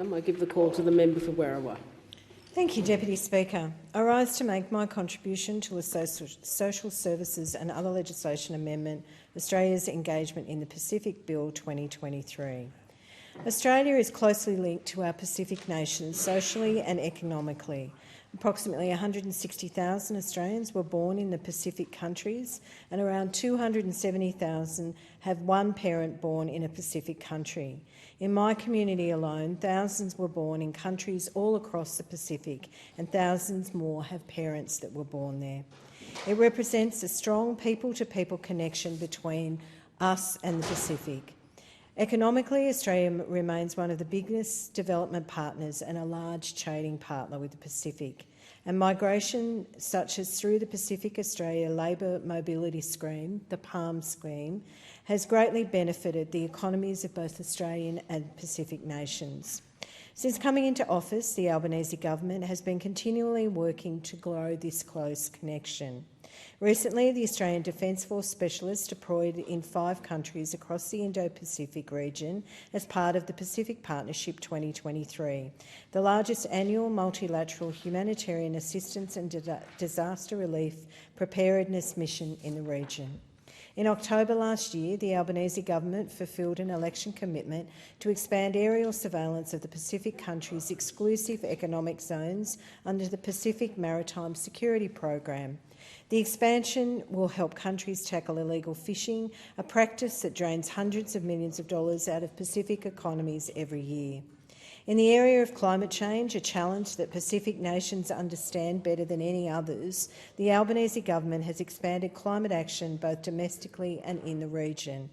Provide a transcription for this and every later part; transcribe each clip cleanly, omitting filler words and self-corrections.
I give the call to the member for Werriwa. Thank you, Deputy Speaker. I rise to make my contribution to a social services and other legislation amendment, Australia's engagement in the Pacific Bill 2023. Australia is closely linked to our Pacific nations socially and economically. Approximately 160,000 Australians were born in the Pacific countries, and around 270,000 have one parent born in a Pacific country. In my community alone, thousands were born in countries all across the Pacific, and thousands more have parents that were born there. It represents a strong people-to-people connection between us and the Pacific. Economically, Australia remains one of the biggest development partners and a large trading partner with the Pacific. And migration, such as through the Pacific Australia Labour Mobility Scheme, the PALM scheme, has greatly benefited the economies of both Australian and Pacific nations. Since coming into office, the Albanese government has been continually working to grow this close connection. Recently, the Australian Defence Force specialists deployed in 5 countries across the Indo-Pacific region as part of the Pacific Partnership 2023, the largest annual multilateral humanitarian assistance and disaster relief preparedness mission in the region. In October last year, the Albanese government fulfilled an election commitment to expand aerial surveillance of the Pacific countries' exclusive economic zones under the Pacific Maritime Security Program. The expansion will help countries tackle illegal fishing, a practice that drains hundreds of millions of dollars out of Pacific economies every year. In the area of climate change, a challenge that Pacific nations understand better than any others, the Albanese government has expanded climate action both domestically and in the region.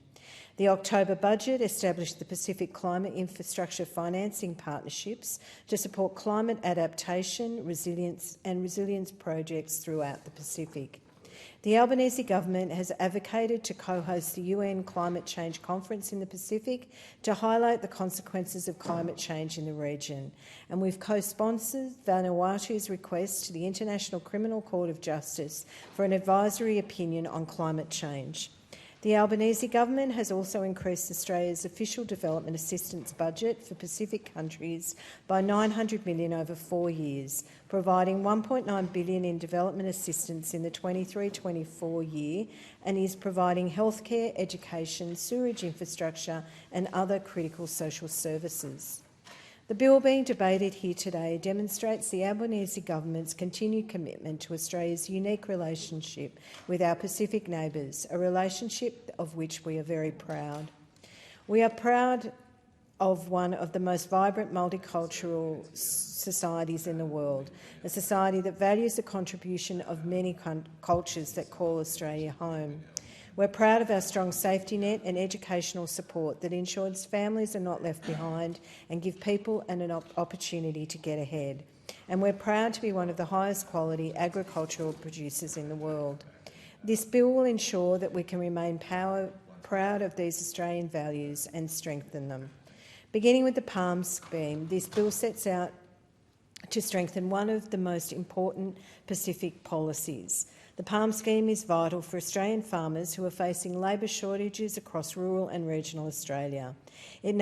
The October budget established the Pacific Climate Infrastructure Financing Partnerships to support climate adaptation, resilience projects throughout the Pacific. The Albanese government has advocated to co-host the UN Climate Change Conference in the Pacific to highlight the consequences of climate change in the region, and we've co-sponsored Vanuatu's request to the International Criminal Court of Justice for an advisory opinion on climate change. The Albanese government has also increased Australia's official development assistance budget for Pacific countries by $900 million over 4 years, providing $1.9 billion in development assistance in the 23-24 year, and is providing healthcare, education, sewerage infrastructure and other critical social services. The bill being debated here today demonstrates the Albanese government's continued commitment to Australia's unique relationship with our Pacific neighbours, a relationship of which we are very proud. We are proud of one of the most vibrant multicultural societies in the world, a society that values the contribution of many cultures that call Australia home. We're proud of our strong safety net and educational support that ensures families are not left behind and give people an opportunity to get ahead. And we're proud to be one of the highest quality agricultural producers in the world. This bill will ensure that we can remain proud of these Australian values and strengthen them. Beginning with the PALM scheme, this bill sets out to strengthen one of the most important Pacific policies. The PALM scheme is vital for Australian farmers who are facing labour shortages across rural and regional Australia. It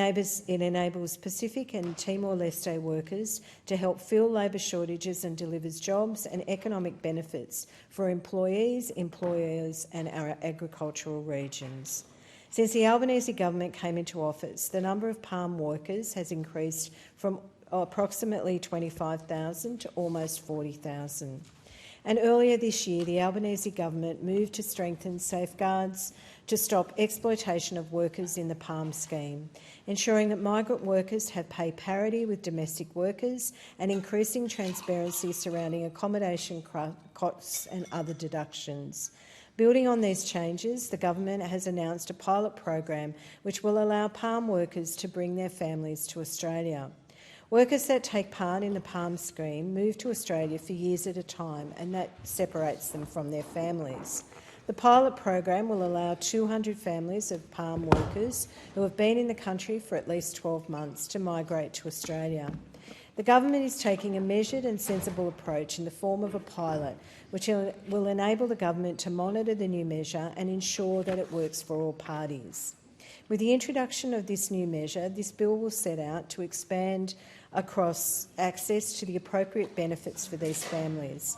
enables Pacific and Timor-Leste workers to help fill labour shortages and delivers jobs and economic benefits for employees, employers and our agricultural regions. Since the Albanese government came into office, the number of PALM workers has increased from approximately 25,000 to almost 40,000. And earlier this year, the Albanese government moved to strengthen safeguards to stop exploitation of workers in the PALM scheme, ensuring that migrant workers have pay parity with domestic workers and increasing transparency surrounding accommodation costs and other deductions. Building on these changes, the government has announced a pilot program which will allow PALM workers to bring their families to Australia. Workers that take part in the PALM scheme move to Australia for years at a time, and that separates them from their families. The pilot program will allow 200 families of PALM workers who have been in the country for at least 12 months to migrate to Australia. The government is taking a measured and sensible approach in the form of a pilot, which will enable the government to monitor the new measure and ensure that it works for all parties. With the introduction of this new measure, this bill will set out to expand across access to the appropriate benefits for these families.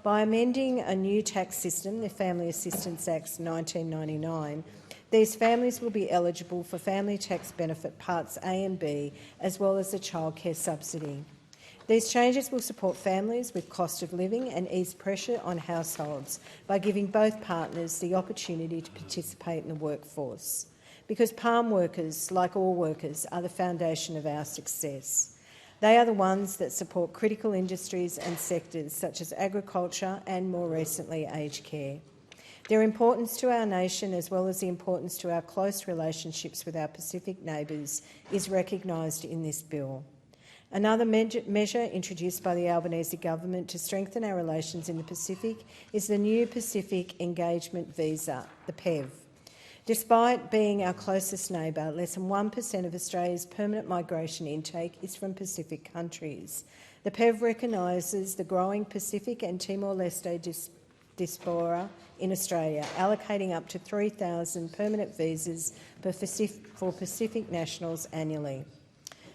By amending a new tax system, the Family Assistance Act 1999, these families will be eligible for Family Tax Benefit Parts A and B, as well as the childcare subsidy. These changes will support families with cost of living and ease pressure on households by giving both partners the opportunity to participate in the workforce. Because palm workers, like all workers, are the foundation of our success. They are the ones that support critical industries and sectors such as agriculture and, more recently, aged care. Their importance to our nation, as well as the importance to our close relationships with our Pacific neighbours, is recognised in this bill. Another measure introduced by the Albanese government to strengthen our relations in the Pacific is the new Pacific Engagement Visa, the PEV. Despite being our closest neighbour, less than 1% of Australia's permanent migration intake is from Pacific countries. The PEV recognises the growing Pacific and Timor-Leste diaspora in Australia, allocating up to 3,000 permanent visas for Pacific nationals annually.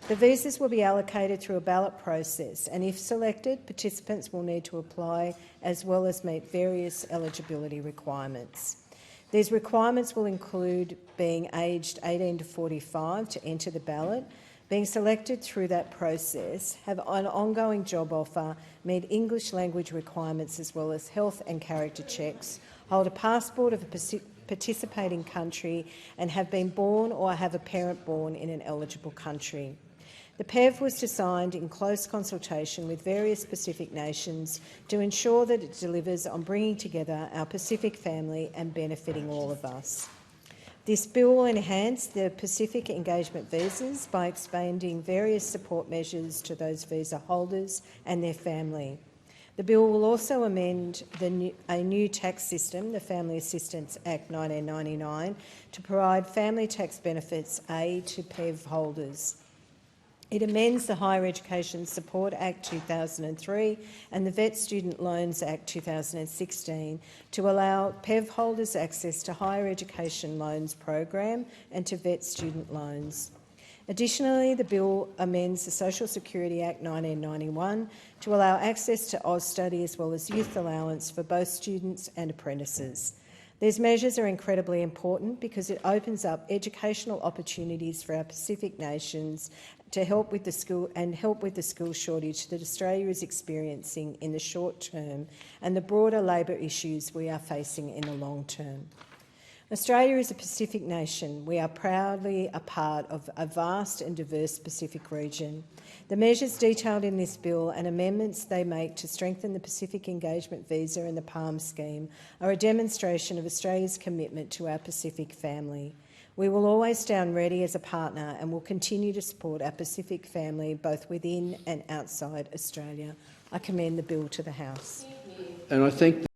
The visas will be allocated through a ballot process, and if selected, participants will need to apply as well as meet various eligibility requirements. These requirements will include being aged 18 to 45 to enter the ballot, being selected through that process, have an ongoing job offer, meet English language requirements as well as health and character checks, hold a passport of a participating country, and have been born or have a parent born in an eligible country. The PEV was designed in close consultation with various Pacific nations to ensure that it delivers on bringing together our Pacific family and benefiting all of us. This bill will enhance the Pacific engagement visas by expanding various support measures to those visa holders and their family. The bill will also amend a new tax system, the Family Assistance Act 1999, to provide family tax benefits A to PEV holders. It amends the Higher Education Support Act 2003 and the Vet Student Loans Act 2016 to allow PEV holders access to higher education loans program and to vet student loans. Additionally, the bill amends the Social Security Act 1991 to allow access to Austudy as well as youth allowance for both students and apprentices. These measures are incredibly important because it opens up educational opportunities for our Pacific nations to help with the skill shortage that Australia is experiencing in the short term and the broader labour issues we are facing in the long term. Australia is a Pacific nation. We are proudly a part of a vast and diverse Pacific region. The measures detailed in this bill and amendments they make to strengthen the Pacific Engagement Visa and the PALM scheme are a demonstration of Australia's commitment to our Pacific family. We will always stand ready as a partner and will continue to support our Pacific family both within and outside Australia. I commend the bill to the House. And I thank